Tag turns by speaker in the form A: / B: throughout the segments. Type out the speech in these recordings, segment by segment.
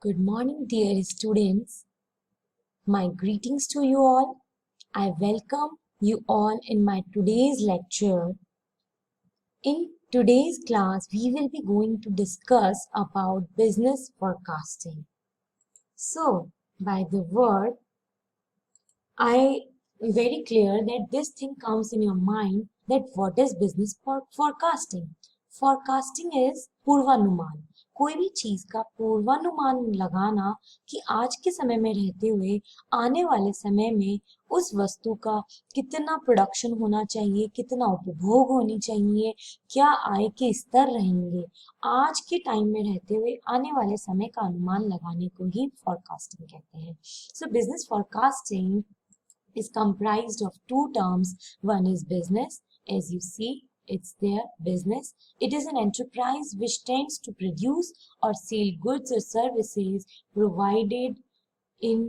A: Good morning, dear students. My greetings to you all. I welcome you all in my today's lecture. In today's class, we will be going to discuss about business forecasting. So, by the word, I am very clear that this thing comes in your mind that what is business forecasting? Forecasting is पूर्वानुमान. कोई भी चीज का पूर्वानुमान लगाना कि आज के समय में रहते हुए आने वाले समय में उस वस्तु का कितना प्रोडक्शन होना चाहिए, कितना उपभोग होनी चाहिए, क्या आय के स्तर रहेंगे, आज के टाइम में रहते हुए आने वाले समय का अनुमान लगाने को ही फोरकास्टिंग कहते हैं. सो business forecasting is comprised of two terms. One is business. As you see, it's their business. It is an enterprise which tends to produce or sell goods or services provided in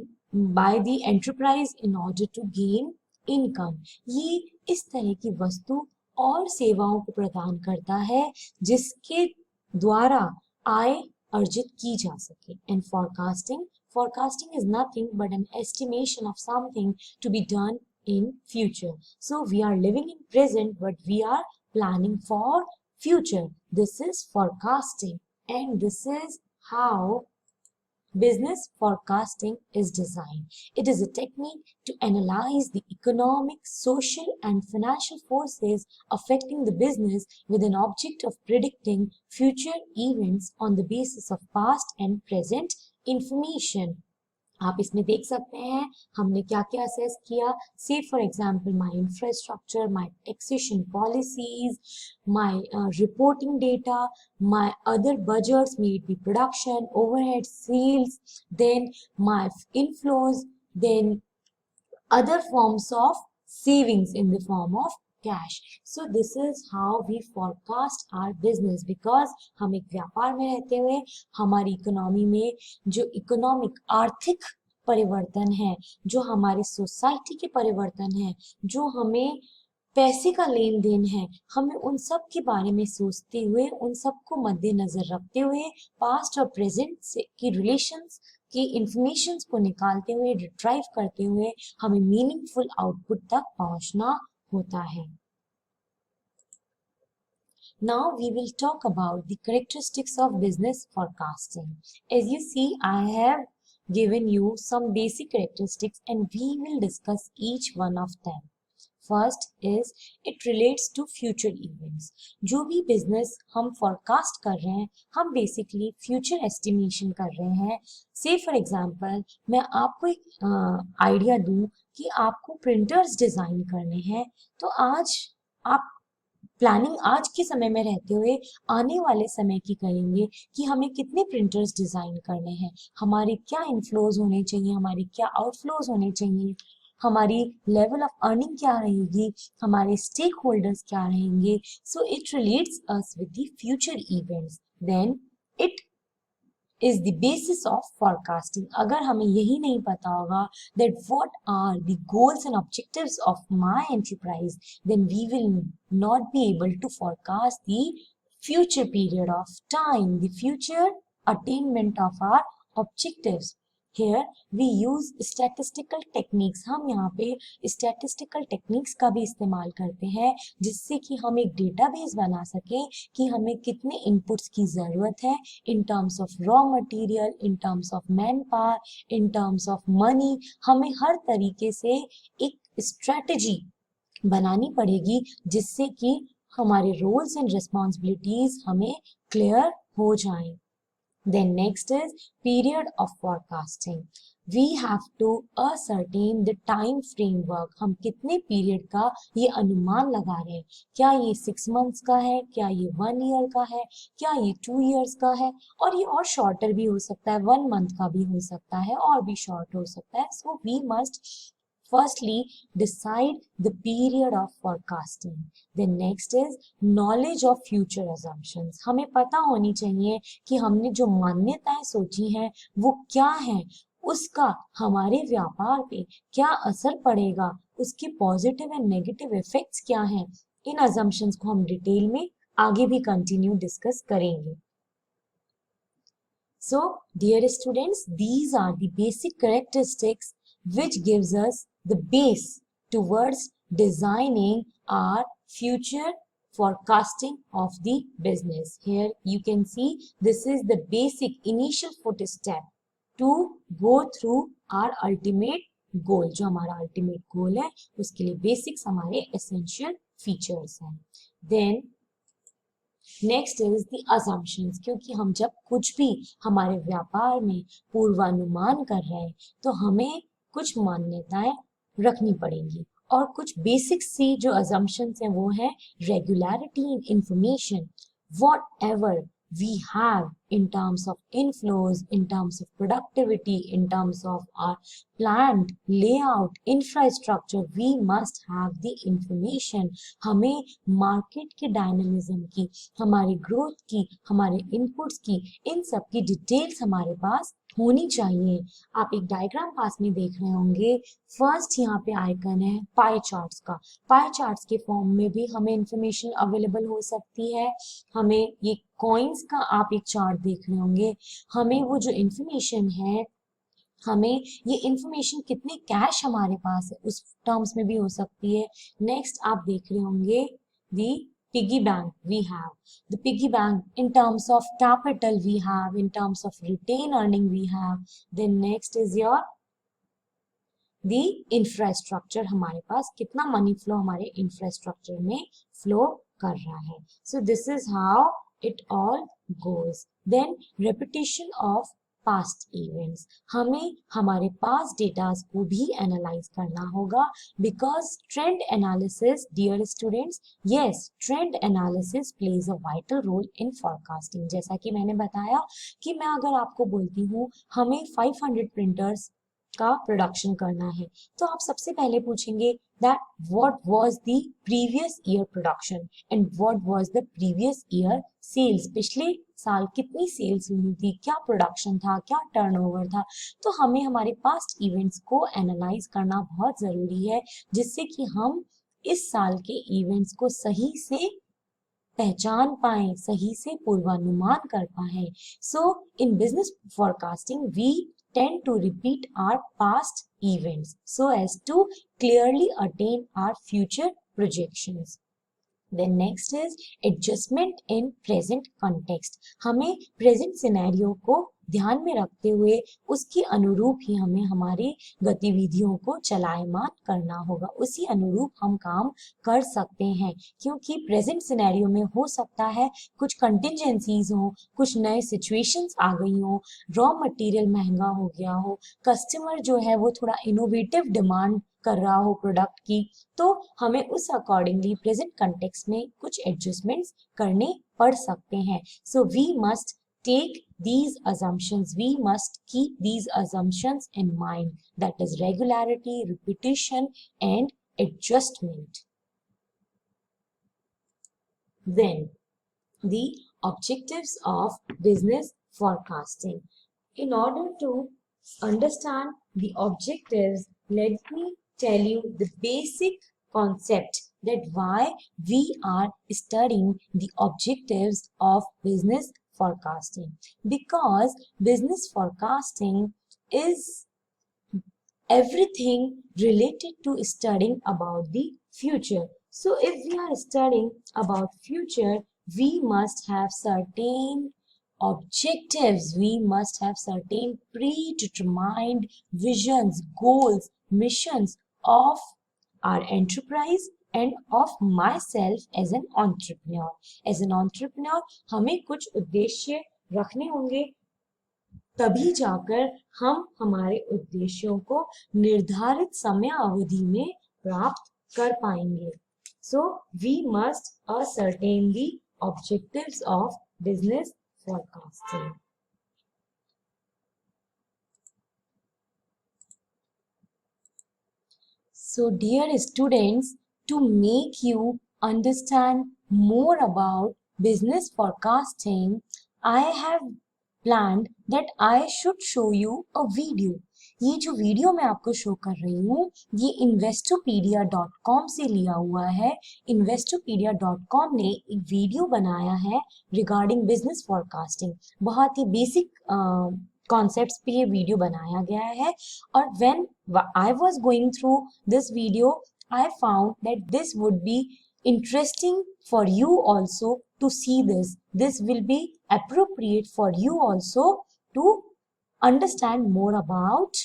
A: by the enterprise in order to gain income. ये इस तरह की वस्तु और सेवाओं को प्रदान करता है जिसके द्वारा आय अर्जित की जा सके. And forecasting is nothing but an estimation of something to be done in future. So we are living in present, but we are planning for future. This is forecasting, and this is how business forecasting is designed. It is a technique to analyze the economic, social, and financial forces affecting the business with an object of predicting future events on the basis of past and present information. आप इसमें देख सकते हैं हमने क्या क्या assess किया. Say for example my infrastructure, my taxation policies, my reporting data, my other budgets, may it be production, overhead, sales, then my inflows, then other forms of savings in the form of cash. So this is how we forecast our business because हम एक व्यापार में रहते हुए हमारी economy में जो economic आर्थिक परिवर्तन है, जो हमारी सोसाइटी के परिवर्तन है, जो हमें पैसे का लेन देन है, हमें उन सब के बारे में सोचते हुए, उन सब को मद्देनजर रखते हुए, पास्ट और प्रेजेंट से की रिलेशंस की इंफॉर्मेशंस को निकालते हुए, रिट्राइव करते हुए हमें मीनिंगफुल आउटपुट तक पहुंचना होता है. Now we will talk about the characteristics of business forecasting. As you see, I have given you some basic characteristics and we will discuss each one of them. First is it relates to future events. जो भी business हम forecast कर रहे हैं, हम basically future estimation कर रहे हैं. से फॉर एग्जांपल मैं आपको एक आइडिया दूं कि आपको प्रिंटर्स डिजाइन करने हैं, तो आज आप प्लानिंग आज के समय में रहते हुए आने वाले समय की करेंगे कि हमें कितने प्रिंटर्स डिजाइन करने हैं, हमारी क्या इनफ्लोज होने चाहिए, हमारी क्या आउटफ्लोज होने चाहिए, हमारी लेवल ऑफ अर्निंग क्या रहेगी, हमारे स्टेक होल्डर्स क्या रहेंगे. So it relates us with the future events. Then it is the basis of forecasting. अगर हमें यही नहीं पता होगा that what are the goals and objectives of my enterprise, then we will not be able to forecast the future period of time, the future attainment of our objectives. Here we use statistical techniques. हम यहाँ पे statistical techniques का भी इस्तेमाल करते हैं जिससे कि हम एक डेटाबेस बना सकें कि हमें कितने इनपुट्स की ज़रूरत है in terms of raw material, in terms of manpower, in terms of money. हमें हर तरीके से एक स्ट्रेटजी बनानी पड़ेगी जिससे कि हमारे रोल्स एंड रिस्पॉन्सिबिलिटीज हमें क्लियर हो जाएं. Then next is period of forecasting. We have to ascertain the time framework. हम कितने पीरियड का ये अनुमान लगा रहे हैं, क्या ये 6 months का है, क्या ये 1 year का है, क्या ये 2 years का है, और ये और शॉर्टर भी हो सकता है, 1 month का भी हो सकता है और भी शॉर्ट हो सकता है. So we must firstly decide the period of forecasting. Then next is knowledge of future assumptions. हमें पता होनी चाहिए कि हमने जो मान्यताएं सोची हैं वो क्या हैं, उसका हमारे व्यापार पे क्या असर पड़ेगा, उसके पॉजिटिव एंड नेगेटिव इफेक्ट्स क्या हैं. इन assumptions को हम डिटेल में आगे भी कंटिन्यू डिस्कस करेंगे. So dear students, these are the basic characteristics which gives us the base towards designing our future forecasting of the business. Here you can see this is the basic initial footstep to go through our ultimate goal. जो हमारा ultimate goal है उसके लिए basics हमारे essential features हैं. Then next is the assumptions, क्योंकि हम जब कुछ भी हमारे व्यापार में पूर्वानुमान कर रहे हैं तो हमें कुछ मान्यताएं रखनी पड़ेंगी और कुछ बेसिक सी जो असम्पशंस हैं वो है regularity in information. What ever we have in terms of inflows, in terms of productivity, in terms of our plant layout, infrastructure, we must have the information. हमें मार्केट के डायनामिज्म की, हमारी growth की, हमारे inputs की, इन सब की details हमारे पास होनी चाहिए. आप एक डायग्राम पास में देख रहे होंगे. फर्स्ट यहाँ पे आइकन है पाई चार्ट्स का. पाई चार्ट्स के फॉर्म में भी हमें इंफॉर्मेशन अवेलेबल हो सकती है. हमें ये कॉइन्स का आप एक चार्ट देख रहे होंगे. हमें वो जो इंफॉर्मेशन है, हमें ये इंफॉर्मेशन कितने कैश हमारे पास है उस टर्म्स में भी हो सकती है. नेक्स्ट आप देख रहे होंगे दी piggy bank. We have the piggy bank in terms of capital, we have in terms of retain earning, we have. Then next is your the infrastructure. हमारे पास कितना मनी फ्लो हमारे इंफ्रास्ट्रक्चर में फ्लो कर रहा है. So this is how it all goes. Then repetition of past events. हमें हमारे past datas को भी एनालाइज करना होगा because trend analysis, dear students, yes, trend analysis plays a vital role in forecasting. जैसा कि मैंने बताया कि मैं अगर आपको बोलती हूँ हमें 500 प्रिंटर्स का प्रोडक्शन करना है तो आप सबसे पहले पूछेंगे that what was the previous year production and what was the previous year sales. पिछले साल कितनी सेल्स हुई थी, क्या प्रोडक्शन था, क्या टर्नओवर था. तो हमें हमारे पास्ट इवेंट्स को एनालाइज करना बहुत जरूरी है जिससे कि हम इस साल के इवेंट्स को सही से पहचान पाए, सही से पूर्वानुमान कर पाए. So in business forecasting we tend to repeat our past events so as to clearly attain our future projections. Then next is adjustment in present context. हमें present scenario को ध्यान में रखते हुए उसके अनुरूप ही हमें हमारी गतिविधियों को चलायमान करना होगा. उसी अनुरूप हम काम कर सकते हैं क्योंकि प्रेजेंट सिनेरियो में हो सकता है कुछ कंटिजेंसीज हो, कुछ नए सिचुएशंस आ गई हो, रॉ मटेरियल महंगा हो गया हो, कस्टमर जो है वो थोड़ा इनोवेटिव डिमांड कर रहा हो प्रोडक्ट की, तो हमें उस अकॉर्डिंगली प्रेजेंट कंटेक्स्ट में कुछ एडजस्टमेंट्स करने पड़ सकते हैं. So we must take these assumptions, we must keep these assumptions in mind, that is regularity, repetition and adjustment. Then the objectives of business forecasting. In order to understand the objectives, let me tell you the basic concept that why we are studying the objectives of business forecasting. Because business forecasting is everything related to studying about the future. So if we are studying about future, we must have certain objectives, we must have certain predetermined visions, goals, missions of our enterprise and of myself as an entrepreneur. As an entrepreneur, हमें कुछ उद्देश्य रखने होंगे तभी जाकर हम हमारे उद्देश्यों को निर्धारित समय अवधि में प्राप्त कर पाएंगे. So we must ascertain the objectives of business forecasting. So dear students, to make you understand more about business forecasting, I have planned that I should show you a video. ये जो वीडियो मैं आपको show कर रही हूँ ये investopedia.com से लिया हुआ है। investopedia.com ने एक वीडियो बनाया है रिगार्डिंग बिजनेस फॉरकास्टिंग। बहुत ही बेसिक कॉन्सेप्ट्स पे ये वीडियो बनाया गया है और when I was going through this video I found that this would be interesting for you also to see this. This will be appropriate for you also to understand more about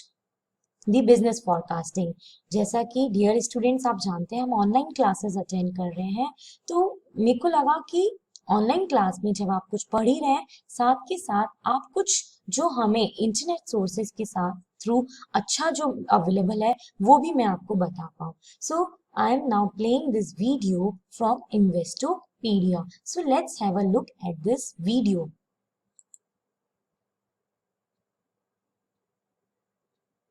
A: the business forecasting. जैसा कि dear students आप जानते हैं हम online classes attend कर रहे हैं तो मेरे को लगा कि ऑनलाइन क्लास में जब आप कुछ पढ़ ही रहे हैं साथ के साथ आप कुछ जो हमें इंटरनेट सोर्सेज के साथ थ्रू अच्छा जो अवेलेबल है वो भी मैं आपको बता पाऊँ. सो I am now playing this video from Investopedia. So let's have a look at this video.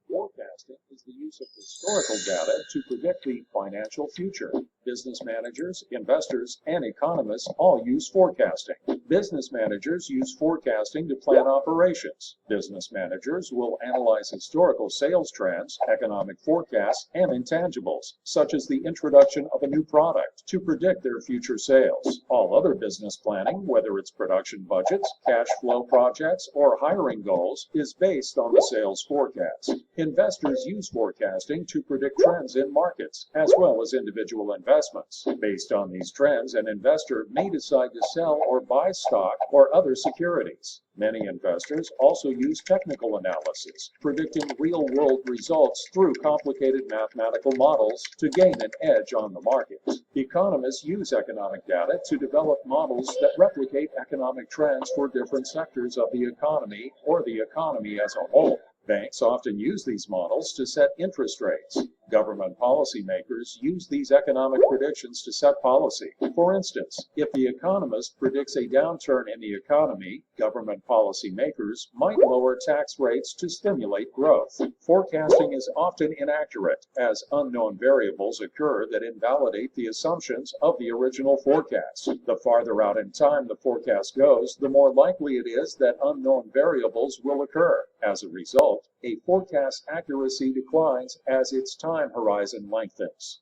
B: Forecasting is the use of historical data to predict the financial future. Business managers, investors, and economists all use forecasting. Business managers use forecasting to plan operations. Business managers will analyze historical sales trends, economic forecasts, and intangibles, such as the introduction of a new product, to predict their future sales. All other business planning, whether it's production budgets, cash flow projects, or hiring goals, is based on the sales forecast. Investors use forecasting to predict trends in markets, as well as individual investments. Based on these trends, an investor may decide to sell or buy stock or other securities. Many investors also use technical analysis, predicting real-world results through complicated mathematical models to gain an edge on the market. Economists use economic data to develop models that replicate economic trends for different sectors of the economy or the economy as a whole. Banks often use these models to set interest rates. Government policymakers use these economic predictions to set policy. For instance, if the economist predicts a downturn in the economy, government policymakers might lower tax rates to stimulate growth. Forecasting is often inaccurate, as unknown variables occur that invalidate the assumptions of the original forecast. The farther out in time the forecast goes, the more likely it is that unknown variables will occur. As a result, a forecast accuracy declines as its time horizon lengthens.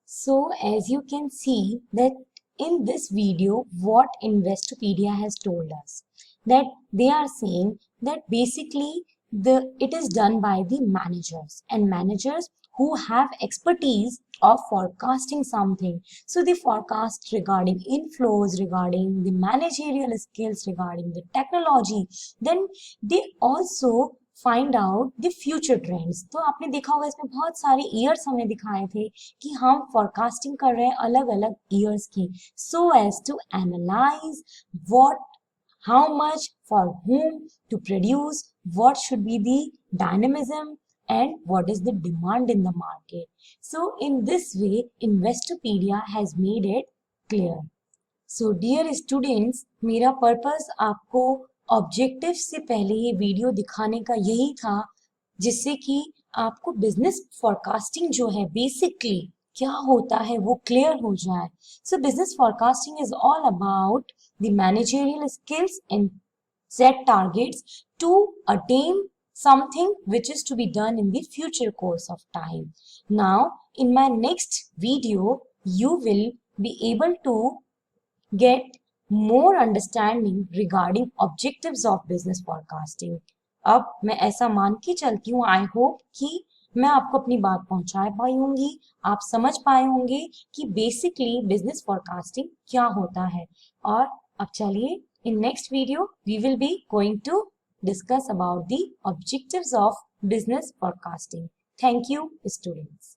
A: So as you can see that in this video what Investopedia has told us that they are saying that basically it is done by the managers and managers who have expertise of forecasting something. So they forecast regarding inflows, regarding the managerial skills, regarding the technology. Then they also find out the future trends. तो आपने देखा होगा इसमें बहुत सारे years हमें दिखाए थे कि हम फोरकास्टिंग कर रहे हैं अलग अलग ईयर्स की so as to analyse what how much for whom to produce, what should be the dynamism and what is the demand in the market. So in this way Investopedia has made it clear. So dear students, मेरा purpose आपको objective से पहले ये video दिखाने का यही था जिससे कि आपको बिजनेस फॉरकास्टिंग जो है बेसिकली क्या होता है वो क्लियर हो जाए. So business forecasting is all about the managerial skills and set targets to attain something which is to be done in the future course of time. Now in my next video you will be able to get more understanding regarding objectives of business forecasting. अब मैं ऐसा मान के चलती हूँ I hope कि मैं आपको अपनी बात पहुंचा पाई होंगी, आप समझ पाए होंगे कि बेसिकली बिजनेस फॉरकास्टिंग क्या होता है. और अब चलिए in next video we will be going to discuss about the objectives of business forecasting. Thank you, students.